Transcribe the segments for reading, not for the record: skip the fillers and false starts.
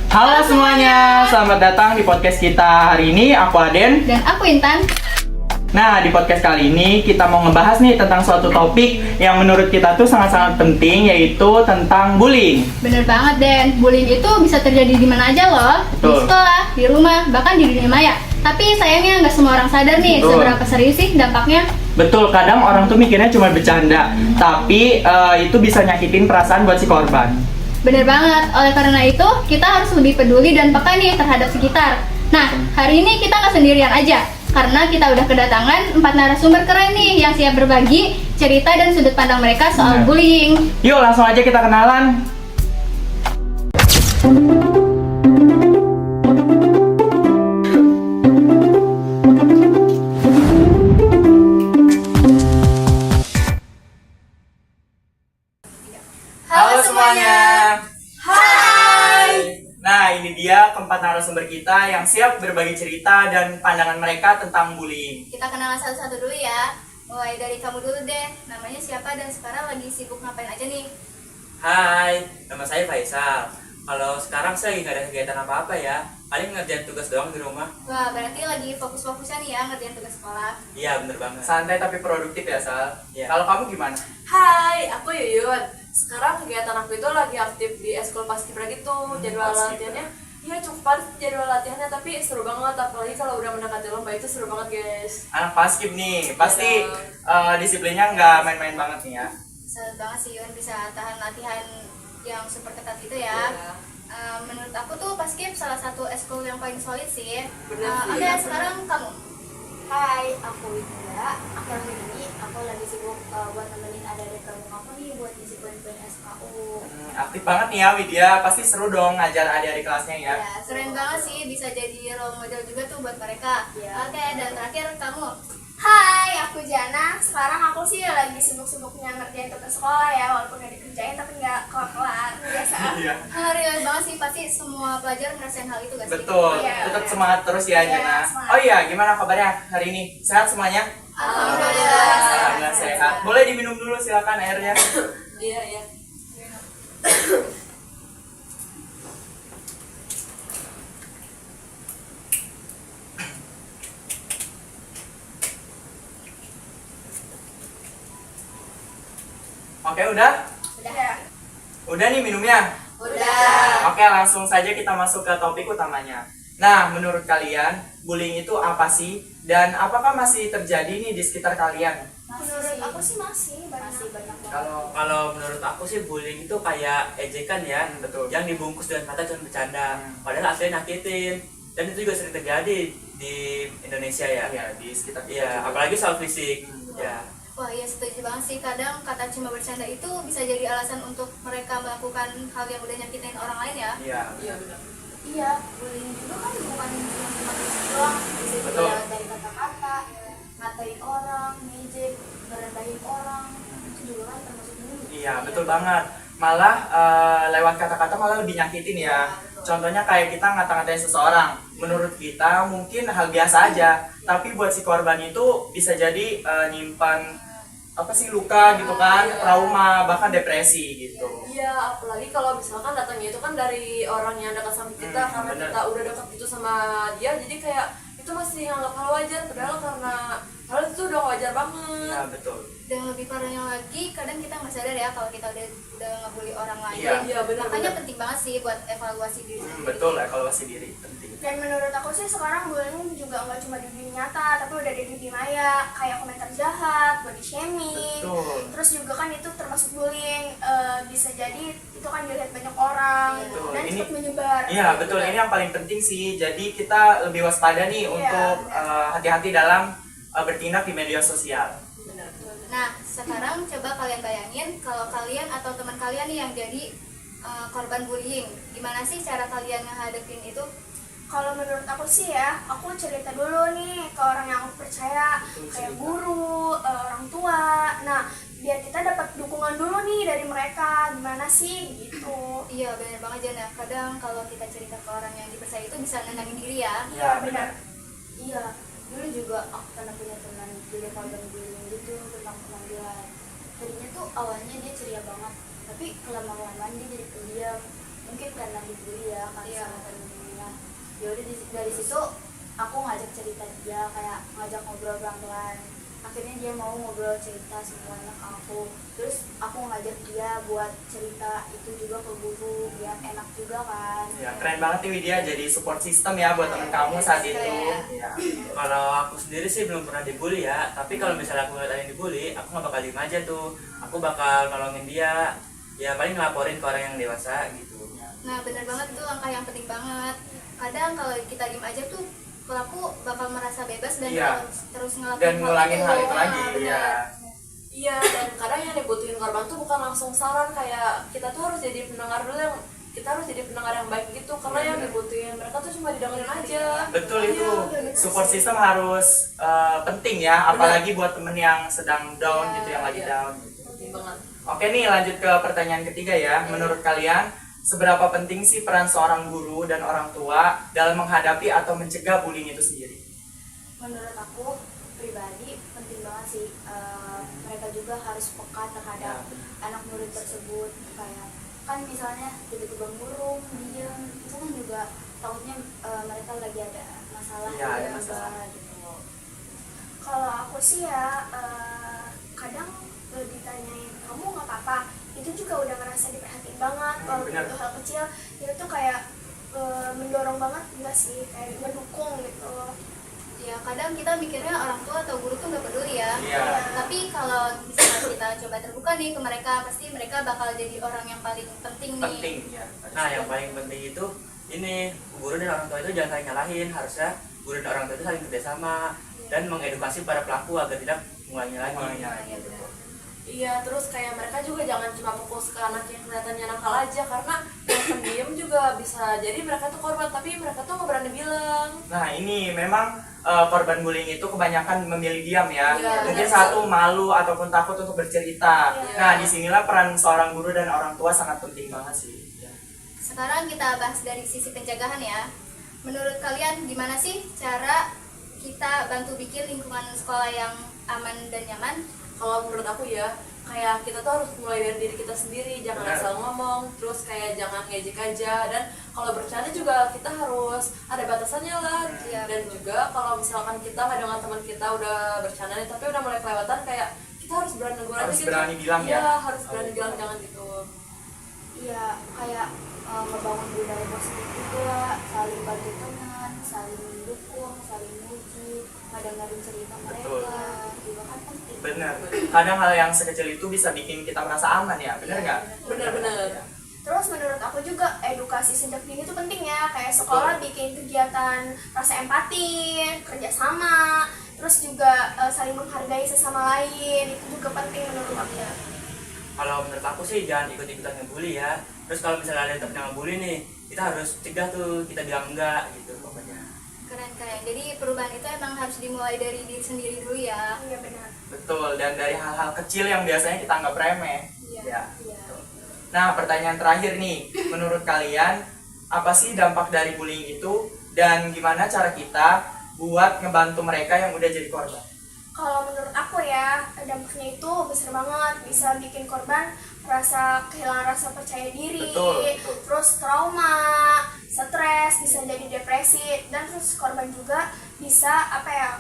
Halo semuanya, selamat datang di podcast kita hari ini. Aku Aden. Dan aku Intan. Nah, di podcast kali ini kita mau ngebahas nih tentang suatu topik yang menurut kita tuh sangat-sangat penting, yaitu tentang bullying. Bener banget, Den. Bullying itu bisa terjadi di mana aja loh. Betul. Di sekolah, di rumah, bahkan di dunia maya. Tapi sayangnya nggak semua orang sadar nih Betul. seberapa serius sih dampaknya. Betul, kadang orang tuh mikirnya cuma bercanda, tapi itu bisa nyakitin perasaan buat si korban. Bener banget. Oleh karena itu, kita harus lebih peduli dan peka nih terhadap sekitar. Nah, hari ini kita nggak sendirian aja. Karena kita udah kedatangan 4 narasumber keren nih yang siap berbagi cerita dan sudut pandang mereka soal Bener. bullying. Yuk langsung aja kita kenalan. Halo semuanya. Hai. Nah, ini dia keempat narasumber kita yang siap berbagi cerita dan pandangan mereka tentang bullying. Kita kenalan satu-satu dulu ya. Mulai dari kamu dulu deh. Namanya siapa dan sekarang lagi sibuk ngapain aja nih? Hai, nama saya Faisal. Kalau sekarang saya lagi nggak ada kegiatan apa-apa ya. Paling ngerjain tugas doang di rumah. Wah, berarti lagi fokus-fokusnya nih ya ngerjain tugas sekolah. Iya, bener banget. Santai tapi produktif ya, Sal. Iya. Kalau kamu gimana? Hai, aku Yuyun. Sekarang kegiatan aku itu lagi aktif di Eskul Paskibra gitu. Jadwal Paskibra. latihannya, ya cukup padat jadwal latihannya, tapi seru banget. Apalagi kalau udah mendekati lomba itu seru banget guys. Anak paskib nih, pasti Iya. disiplinnya nggak main-main banget nih ya. Salut banget sih Yun bisa tahan latihan yang super ketat itu ya. Iya. Menurut aku tuh Paskib salah satu eskul yang paling solid sih. Bener sih. Oke, sekarang kamu. Hai, aku Widya. Akhir-akhir ini aku lagi sibuk buat nemenin adik-adik kamu aku nih buat isi poin-poin SKU. Aktif banget nih ya Widya, pasti seru dong ngajar adik-adik kelasnya ya. Ya, keren banget sih bisa jadi role model juga tuh buat mereka. Iya. Oke, dan terakhir kamu. Hai, aku Jana. Sekarang aku sih lagi sibuk-sibuknya ngerjain tugas sekolah ya, walaupun udah dikerjain tapi nggak kelar-kelar biasa. Iya. Relate banget sih, pasti semua pelajar ngerasain hal itu gak sih? Betul, Iya. tetap semangat terus ya Iya, Jana. semangat. Oh iya, gimana kabarnya hari ini? Sehat semuanya? Alhamdulillah. Alhamdulillah sehat. Boleh diminum dulu silakan airnya. Iya, iya. Oke, udah? Udah. Udah nih minumnya? Udah. Oke, langsung saja kita masuk ke topik utamanya. Nah, menurut kalian, bullying itu apa sih? Dan apakah masih terjadi nih di sekitar kalian? Menurut aku sih masih banyak banget. Kalau menurut aku sih bullying itu kayak ejekan ya, Betul. yang dibungkus dengan kata cuma bercanda. Hmm. Padahal aslinya nyakitin. Dan itu juga sering terjadi di Indonesia ya. Iya, di sekitar kita Iya, juga. apalagi soal fisik. Ya. Wah iya setuju banget sih, kadang kata cuma bercanda itu bisa jadi alasan untuk mereka melakukan hal yang udah nyakitin orang lain ya. Iya. Iya, benar. Iya, bullying juga kan bukan cuma fisik doang, bisa juga Betul. dari kata-kata, ngatain orang, ngejek, ngerendahin orang, itu juga kan termasuk bullying. Iya, betul banget. Malah lewat kata-kata malah lebih nyakitin ya. Contohnya kayak kita ngata-ngatain seseorang. Menurut kita mungkin hal biasa aja, tapi buat si korban itu bisa jadi nyimpan apa sih luka gitu kan, trauma, bahkan depresi gitu. Iya, apalagi kalau misalkan datangnya itu kan dari orang yang dekat sama kita, karena bener. kita udah dekat gitu sama dia, jadi kayak itu masih nganggap hal wajar, padahal karena hal itu udah wajar banget. Iya, betul. Dan lebih parahnya lagi, kadang kita nggak sadar ya kalau kita udah ngebully orang lain. Iya. Iya, benar. Makanya penting banget sih buat evaluasi diri sendiri. Betul, evaluasi diri penting. Dan menurut aku sih sekarang bullying juga nggak cuma di dunia nyata, tapi udah di dunia maya, kayak komentar jahat, body shaming. Betul. Terus juga kan itu termasuk bullying, bisa jadi itu kan dilihat banyak orang Betul. dan Ini- cepat menyebar. Iya, betul. Ini yang paling penting sih. Jadi kita lebih waspada nih untuk hati-hati dalam bertindak di media sosial. Benar. Nah, sekarang coba kalian bayangin kalau kalian atau teman kalian nih yang jadi korban bullying. Gimana sih cara kalian ngehadapin itu? Kalau menurut aku sih ya, aku cerita dulu nih ke orang yang aku percaya, Betul, kayak cerita. guru, orang tua. Nah, biar kita dapat dukungan dulu nih dari mereka, gimana sih gitu. Iya benar banget Jana. Kadang kalau kita cerita ke orang yang dipercaya itu bisa nenangin diri ya. Iya, benar. Iya, dulu juga aku pernah punya teman jadi korban bullying gitu tentang penampilan. Tadinya tuh awalnya dia ceria banget, tapi kelama-lamaan dia jadi pendiam. mungkin karena dibully ya kan Iya. sama temen-temennya. Ya udah dari situ aku ngajak cerita dia, kayak ngajak ngobrol pelan-pelan. Akhirnya dia mau ngobrol cerita semuanya ke aku. Terus aku ngajak dia buat cerita itu juga ke guru biar enak juga kan. Ya, keren banget nih Widya jadi support system ya buat temen kamu saat itu. Ya. Kalau aku sendiri sih belum pernah dibully ya, tapi kalau misalnya aku ngeliat ada yang dibully, aku nggak bakal diem aja tuh. Aku bakal nolongin dia, ya paling ngelaporin ke orang yang dewasa gitu. Nah, bener banget tuh langkah yang penting banget. Kadang kalau kita diem aja tuh pelaku bakal merasa bebas dan Iya. terus ngelakuin Dan ngulangin hal itu Nah, lagi. bener. Ya. Iya, dan kadang yang dibutuhin korban tuh bukan langsung saran, kayak kita tuh harus jadi pendengar dulu, yang kita harus jadi pendengar yang baik gitu, karena yang dibutuhin mereka tuh cuma didengerin aja. Betul itu. Iya, bener Support sih. system harus penting ya, apalagi buat temen yang sedang down gitu, yang lagi Iya. down gitu. Penting banget. Oke nih, lanjut ke pertanyaan ketiga ya. Menurut kalian, seberapa penting sih peran seorang guru dan orang tua dalam menghadapi atau mencegah bullying itu sendiri? Menurut aku pribadi penting banget sih, mereka juga harus peka terhadap anak murid tersebut. Kayak kan misalnya tiba-tiba murung, diem, itu kan juga takutnya mereka lagi ada masalah Iya, ada juga masalah. gitu. Kalau aku sih ya kadang ditanyain kamu nggak apa-apa, itu juga udah ngerasa diperhatiin banget. Kalau benar. itu hal kecil itu tuh kayak mendorong banget, enggak sih, kayak mendukung gitu. Ya, kadang kita mikirnya orang tua atau guru tuh nggak peduli ya. Iya. Tapi kalau misalnya kita coba terbuka nih ke mereka, pasti mereka bakal jadi orang yang paling penting nih. Penting ya. Nah, yang paling penting itu ini guru dan orang tua itu jangan saling nyalahin, harusnya guru dan orang tua itu saling kerjasama dan mengedukasi para pelaku agar tidak mengulangi lagi. Mengulanginya lagi, betul. Iya, terus kayak mereka juga jangan cuma fokus ke anak yang kelihatannya nakal aja, karena yang pendiam juga bisa jadi mereka tuh korban, tapi mereka tuh nggak berani bilang. Nah ini memang korban bullying itu kebanyakan memilih diam ya. Iya, Mungkin benar. satu malu ataupun takut untuk bercerita. Iya. Nah disinilah peran seorang guru dan orang tua sangat penting banget sih. Ya. Sekarang kita bahas dari sisi pencegahan ya. Menurut kalian gimana sih cara kita bantu bikin lingkungan sekolah yang aman dan nyaman? Kalau menurut aku ya, kayak kita tuh harus mulai dari diri kita sendiri, jangan Benar. asal ngomong, terus kayak jangan ngejek aja, dan kalau bercanda juga kita harus ada batasannya lah. Iya, Dan juga kalau misalkan kita nggak dengan teman kita udah bercanda nih, tapi udah mulai kelewatan, kayak kita harus berani negur aja Harus gitu. berani bilang ya. Iya, harus berani bilang, jangan gitu. Iya, kayak ngebangun budaya positif juga, saling bantu teman, saling mendukung, saling muji, ngedengerin cerita Betul. mereka, itu juga kan penting. Bener. Kadang hal yang sekecil itu bisa bikin kita merasa aman ya. Bener nggak? Bener-bener. Ya. Terus menurut aku juga edukasi sejak dini itu penting ya, kayak sekolah bikin kegiatan rasa empati, kerjasama, terus juga saling menghargai sesama lain, itu juga penting menurut aku ya. Kalau menurut aku sih jangan ikut-ikutan ngebully ya. Terus kalau misalnya ada yang tetap ngebully nih, kita harus cegah tuh, kita bilang enggak gitu pokoknya. Keren. Jadi perubahan itu emang harus dimulai dari diri sendiri dulu ya. Iya benar. Betul. Dan dari hal-hal kecil yang biasanya kita anggap remeh. Iya. Ya. Iya. Nah, pertanyaan terakhir nih, menurut kalian apa sih dampak dari bullying itu dan gimana cara kita buat ngebantu mereka yang udah jadi korban? Kalau menurut aku ya, dampaknya itu besar banget, bisa bikin korban kehilangan rasa percaya diri, Betul. terus trauma, stres, bisa jadi depresi, dan terus korban juga bisa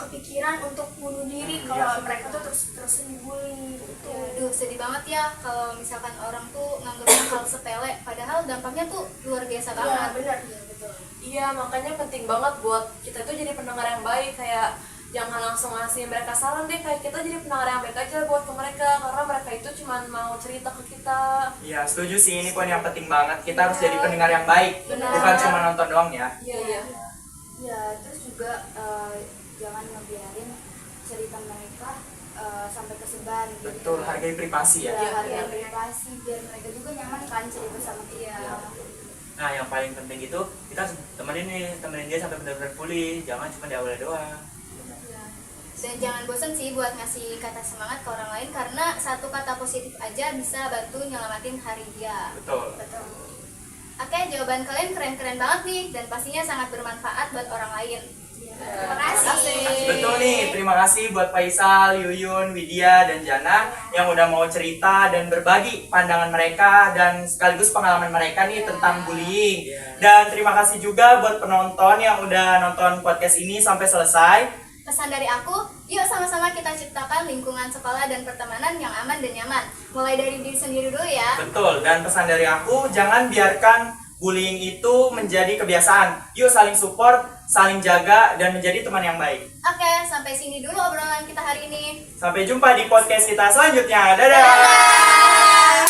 kepikiran untuk bunuh diri kalau iya. mereka tuh terus dibully gitu. Aduh, sedih banget ya kalau misalkan orang tuh nganggapnya hal sepele, padahal dampaknya tuh luar biasa Iya banget. benar. Iya, makanya penting banget buat kita tuh jadi pendengar yang baik, kayak jangan langsung ngasih mereka saran deh, kayak kita jadi pendengar yang baik aja buat ke mereka, karena mereka itu cuma mau cerita ke kita. Iya, setuju sih, ini poin yang penting banget. Kita harus jadi pendengar yang baik, Benar. bukan cuma nonton doang ya. Iya. Ya, terus juga jangan ngebiarin cerita mereka sampai kesebar gitu. Betul, hargai privasi ya. Ya, hargai privasi biar mereka juga nyaman kan cerita sama kita. Nah, yang paling penting itu kita harus temenin dia sampai benar-benar pulih, jangan cuma di awalnya doang. Dan jangan bosan sih buat ngasih kata semangat ke orang lain, karena satu kata positif aja bisa bantu nyelamatin hari dia. Betul. Oke, jawaban kalian keren-keren banget nih dan pastinya sangat bermanfaat buat orang lain. Ya, Terima kasih. Betul nih, terima kasih buat Faisal, Yuyun, Widya, dan Jana yang udah mau cerita dan berbagi pandangan mereka dan sekaligus pengalaman mereka nih tentang bullying. Dan terima kasih juga buat penonton yang udah nonton podcast ini sampai selesai. Pesan dari aku, yuk sama-sama kita ciptakan lingkungan sekolah dan pertemanan yang aman dan nyaman. Mulai dari diri sendiri dulu ya. Betul, dan pesan dari aku, jangan biarkan bullying itu menjadi kebiasaan. Yuk saling support, saling jaga, dan menjadi teman yang baik. Oke, sampai sini dulu obrolan kita hari ini. Sampai jumpa di podcast kita selanjutnya. Dadah! Dadah!